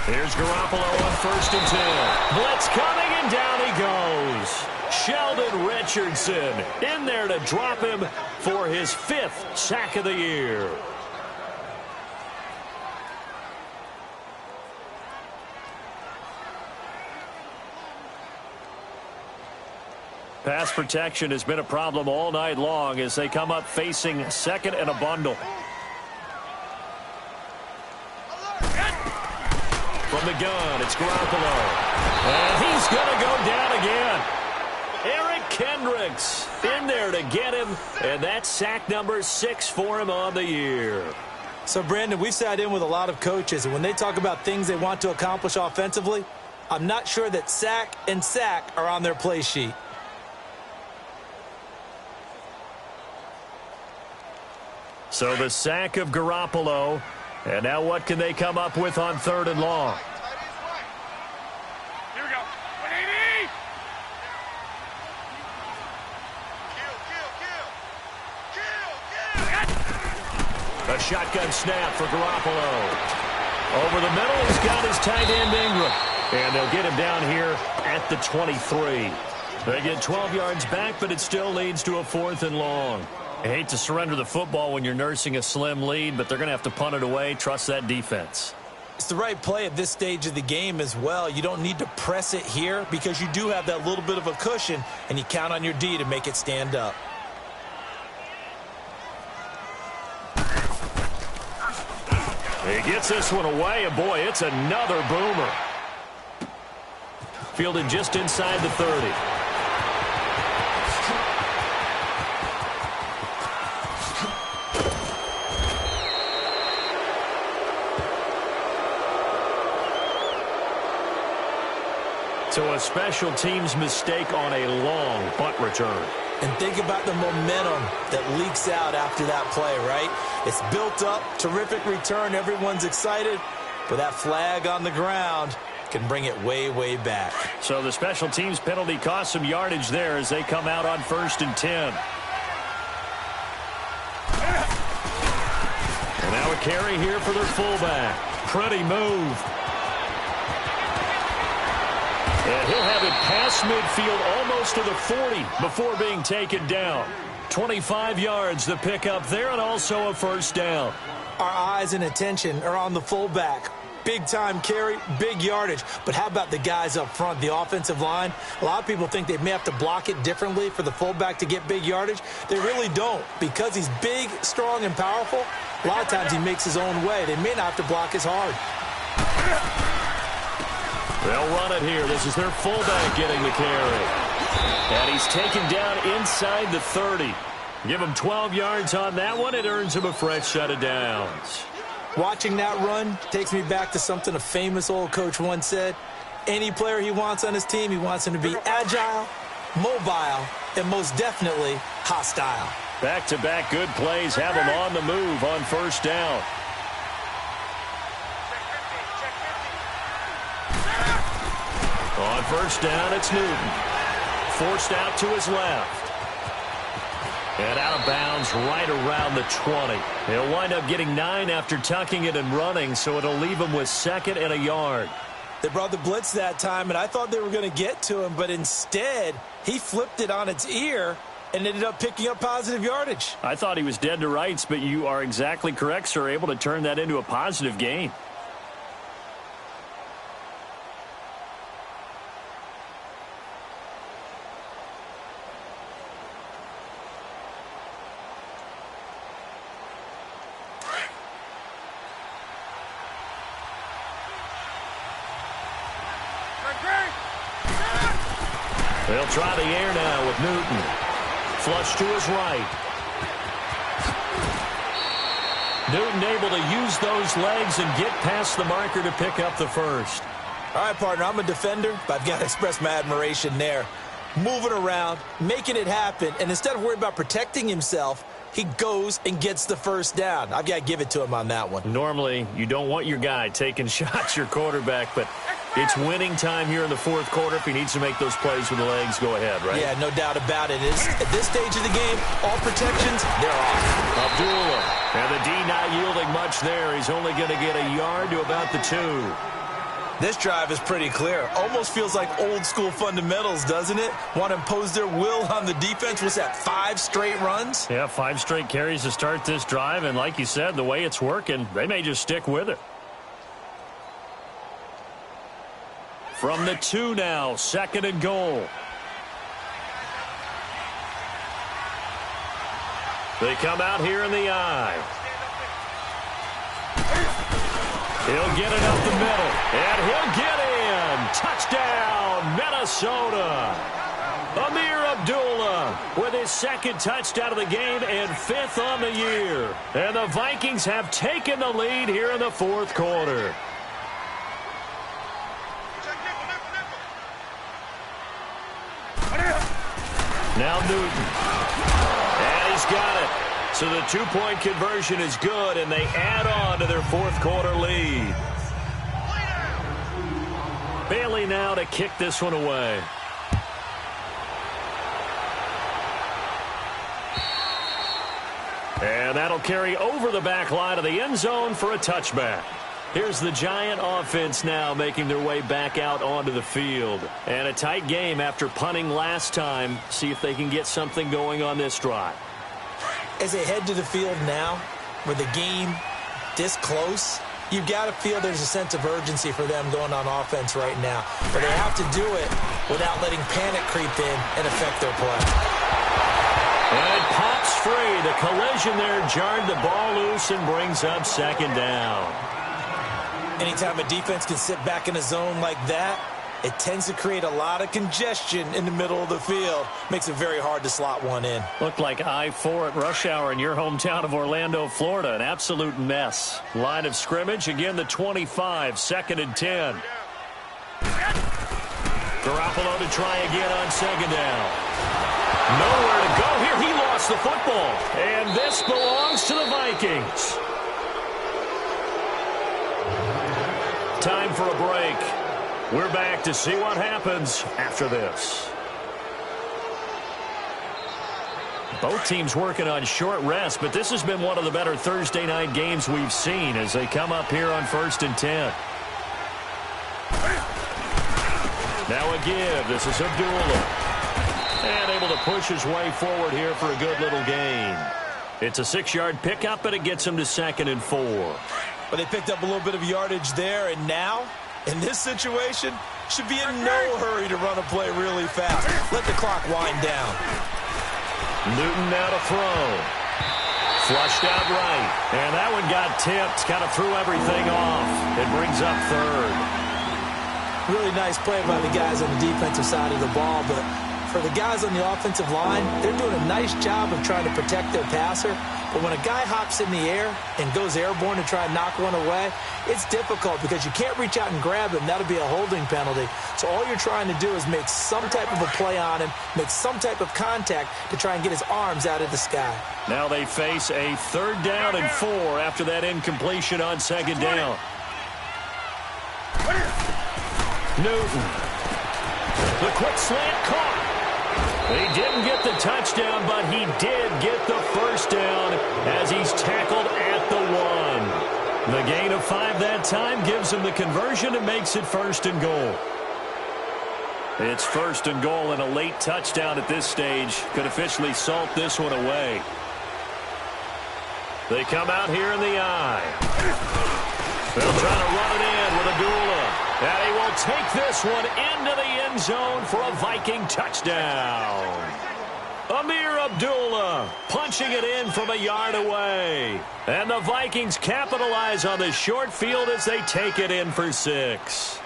Here's Garoppolo on 1st and 10. Blitz coming, and down he goes. Sheldon Richardson in there to drop him for his 5th sack of the year. Pass protection has been a problem all night long as they come up facing 2nd and a bundle. From the gun, it's Garoppolo. And he's going to go down again. Eric Kendricks in there to get him, and that's sack number 6 for him on the year. So, Brandon, we've sat in with a lot of coaches, and when they talk about things they want to accomplish offensively, I'm not sure that sack and sack are on their play sheet. So the sack of Garoppolo. And now what can they come up with on 3rd and long? Here we go. 180. A shotgun snap for Garoppolo. Over the middle, he's got his tight end Ingram. And they'll get him down here at the 23. They get 12 yards back, but it still leads to a 4th and long. I hate to surrender the football when you're nursing a slim lead, but they're going to have to punt it away. Trust that defense. It's the right play at this stage of the game as well. You don't need to press it here because you do have that little bit of a cushion, and you count on your D to make it stand up. He gets this one away, and boy, it's another boomer. Fielded just inside the 30. So a special teams mistake on a long punt return. And think about the momentum that leaks out after that play, right? It's built up, terrific return, everyone's excited, but that flag on the ground can bring it way, way back. So the special teams penalty cost some yardage there as they come out on 1st and 10. And now a carry here for their fullback. Pretty move. And he'll have it past midfield almost to the 40 before being taken down. 25 yards the pickup there and also a 1st down. Our eyes and attention are on the fullback. Big time carry, big yardage. But how about the guys up front, the offensive line? A lot of people think they may have to block it differently for the fullback to get big yardage. They really don't. Because he's big, strong, and powerful, a lot of times he makes his own way. They may not have to block as hard. They'll run it here. This is their fullback getting the carry. And he's taken down inside the 30. Give him 12 yards on that one. It earns him a fresh set of downs. Watching that run takes me back to something a famous old coach once said. Any player he wants on his team, he wants him to be agile, mobile, and most definitely hostile. Back-to-back good plays have him on the move on 1st down. On 1st down, it's Newton. Forced out to his left. And out of bounds right around the 20. He'll wind up getting 9 after tucking it and running, so it'll leave him with 2nd and a yard. They brought the blitz that time, and I thought they were going to get to him, but instead, he flipped it on its ear and ended up picking up positive yardage. I thought he was dead to rights, but you are exactly correct, sir, able to turn that into a positive gain. They'll try the air now with Newton. Flush to his right. Newton able to use those legs and get past the marker to pick up the 1st. All right, partner, I'm a defender, but I've got to express my admiration there. Moving around, making it happen, and instead of worrying about protecting himself, he goes and gets the 1st down. I've got to give it to him on that one. Normally, you don't want your guy taking shots, your quarterback, but it's winning time here in the 4th quarter. If he needs to make those plays with the legs, go ahead, right? Yeah, no doubt about it. At this stage of the game, all protections, they're off. Abdullah. And the D not yielding much there. He's only going to get a yard to about the 2. This drive is pretty clear. Almost feels like old school fundamentals, doesn't it? Want to impose their will on the defense. What's that, 5 straight runs? Yeah, 5 straight carries to start this drive. And like you said, the way it's working, they may just stick with it. From the 2 now, 2nd and goal. They come out here in the eye. He'll get it up the middle, and he'll get in. Touchdown, Minnesota. Amir Abdullah with his 2nd touchdown of the game and 5th on the year. And the Vikings have taken the lead here in the 4th quarter. Now Newton. And he's got it. So the 2-point conversion is good, and they add on to their 4th quarter lead. Bailey now to kick this one away. And that'll carry over the back line of the end zone for a touchback. Here's the Giant offense now making their way back out onto the field. And a tight game after punting last time. See if they can get something going on this drive. As they head to the field now, with the game this close, you've got to feel there's a sense of urgency for them going on offense right now. But they have to do it without letting panic creep in and affect their play. And it pops free. The collision there jarred the ball loose and brings up second down. Anytime a defense can sit back in a zone like that, it tends to create a lot of congestion in the middle of the field. Makes it very hard to slot one in. Looked like I-4 at rush hour in your hometown of Orlando, Florida. An absolute mess. Line of scrimmage, again the 25, 2nd and 10. Garoppolo to try again on second down. Nowhere to go here. He lost the football. And this belongs to the Vikings. Time for a break. We're back to see what happens after this. Both teams working on short rest, but this has been one of the better Thursday night games we've seen as they come up here on 1st and 10. Now a give. This is Abdullah. And able to push his way forward here for a good little gain. It's a 6-yard pickup, but it gets him to 2nd and 4. But they picked up a little bit of yardage there, and now, in this situation, should be in no hurry to run a play really fast. Let the clock wind down. Newton now to throw. Flushed out right. And that one got tipped. Kind of threw everything off. It brings up 3rd. Really nice play by the guys on the defensive side of the ball, but for the guys on the offensive line, they're doing a nice job of trying to protect their passer. But when a guy hops in the air and goes airborne to try and knock one away, it's difficult because you can't reach out and grab him. That'll be a holding penalty. So all you're trying to do is make some type of a play on him, make some type of contact to try and get his arms out of the sky. Now they face a 3rd down and 4 after that incompletion on 2nd down. Newton. The quick slant caught. He didn't get the touchdown, but he did get the 1st down as he's tackled at the 1. The gain of 5 that time gives him the conversion and makes it 1st and goal. It's 1st and goal, and a late touchdown at this stage could officially salt this one away. They come out here in the eye. They'll try to run it in with Abdullah. And he will take this one into the end zone for a Viking touchdown. Amir Abdullah punching it in from a yard away. And the Vikings capitalize on the short field as they take it in for 6.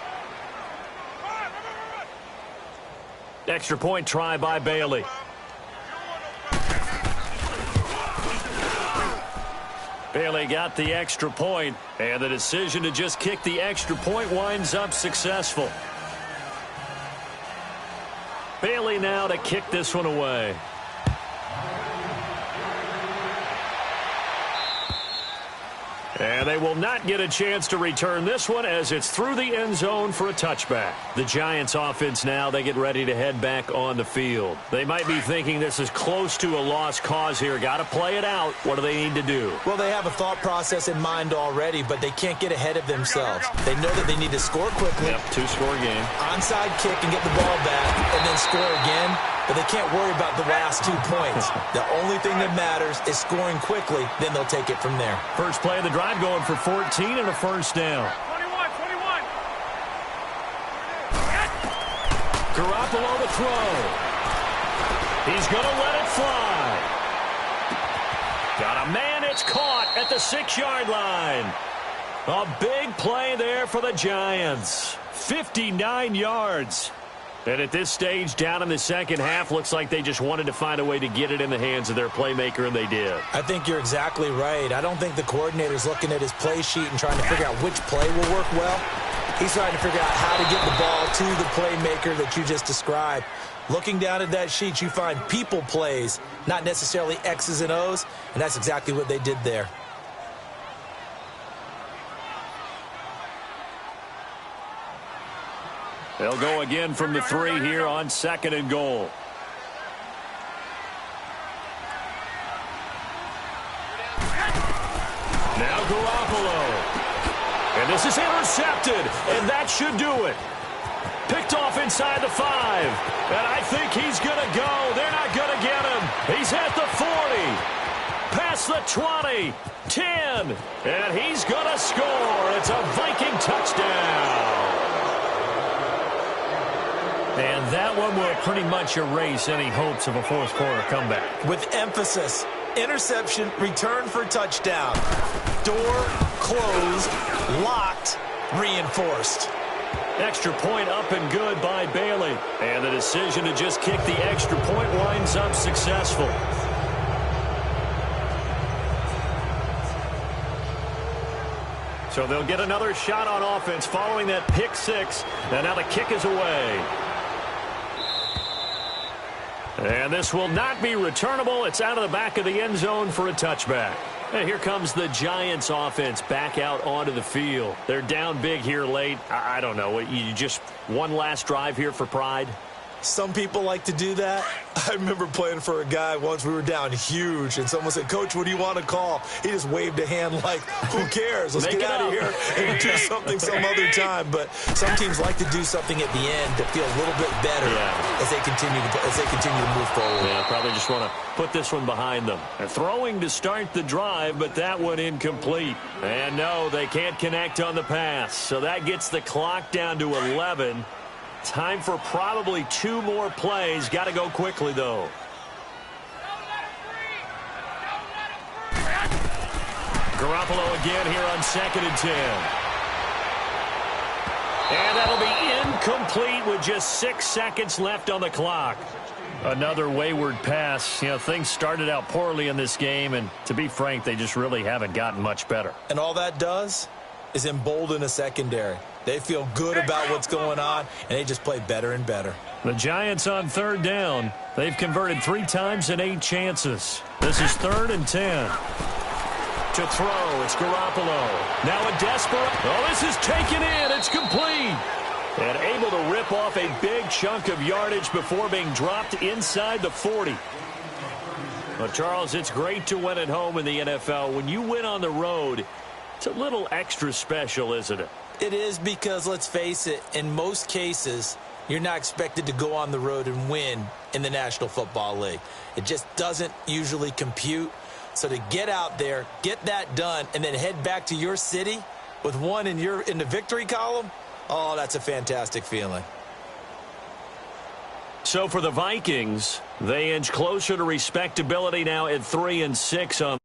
Extra point try by Bailey. Bailey got the extra point, and the decision to just kick the extra point winds up successful. Bailey now to kick this one away. And they will not get a chance to return this one as it's through the end zone for a touchback. The Giants offense now, they get ready to head back on the field. They might be thinking this is close to a lost cause here. Got to play it out. What do they need to do? Well, they have a thought process in mind already, but they can't get ahead of themselves. They know that they need to score quickly. Yep, 2-score game. Onside kick and get the ball back and then score again. But they can't worry about the last 2 points. The only thing that matters is scoring quickly. Then they'll take it from there. First play of the drive going for 14 and a 1st down. 21. Garoppolo to throw. He's going to let it fly. Got a man. It's caught at the 6-yard line. A big play there for the Giants. 59 yards. And at this stage, down in the second half, looks like they just wanted to find a way to get it in the hands of their playmaker, and they did. I think you're exactly right. I don't think the coordinator's looking at his play sheet and trying to figure out which play will work well. He's trying to figure out how to get the ball to the playmaker that you just described. Looking down at that sheet, you find people plays, not necessarily X's and O's, and that's exactly what they did there. They'll go again from the 3 here on 2nd and goal. This is intercepted, and that should do it. Picked off inside the 5, and I think he's going to go. They're not going to get him. He's at the 40, past the 20, 10, and he's going to score. It's a Viking touchdown. And that one will pretty much erase any hopes of a fourth quarter comeback. With emphasis, interception, return for touchdown. Door closed, locked, reinforced. Extra point up and good by Bailey. And the decision to just kick the extra point winds up successful. So they'll get another shot on offense following that pick 6. And now the kick is away. And this will not be returnable. It's out of the back of the end zone for a touchback. And here comes the Giants offense back out onto the field. They're down big here late. I don't know. You just one last drive here for pride? Some people like to do that. I remember playing for a guy once. We were down huge, and someone said, "Coach, what do you want to call?" He just waved a hand like, who cares? Let's get out of here and do something some other time. But some teams like to do something at the end to feel a little bit better as they continue to move forward. Yeah, probably just want to put this one behind them. They're throwing to start the drive, but that one incomplete. And no, they can't connect on the pass. So that gets the clock down to 11. Time for probably 2 more plays. Got to go quickly, though. Garoppolo again here on 2nd and 10. And that'll be incomplete with just 6 seconds left on the clock. Another wayward pass. You know, things started out poorly in this game, and to be frank, they just really haven't gotten much better. And all that does is embolden a secondary. They feel good about what's going on, and they just play better and better. The Giants on 3rd down. They've converted 3 times in 8 chances. This is 3rd and 10. To throw, it's Garoppolo. Now a desperate. Oh, this is taken in. It's complete. And able to rip off a big chunk of yardage before being dropped inside the 40. Well, Charles, it's great to win at home in the NFL. When you win on the road, it's a little extra special, isn't it? It is, because, let's face it, in most cases, you're not expected to go on the road and win in the National Football League. It just doesn't usually compute. So to get out there, get that done, and then head back to your city with one in the victory column, oh, that's a fantastic feeling. So for the Vikings, they inch closer to respectability now at 3-6 on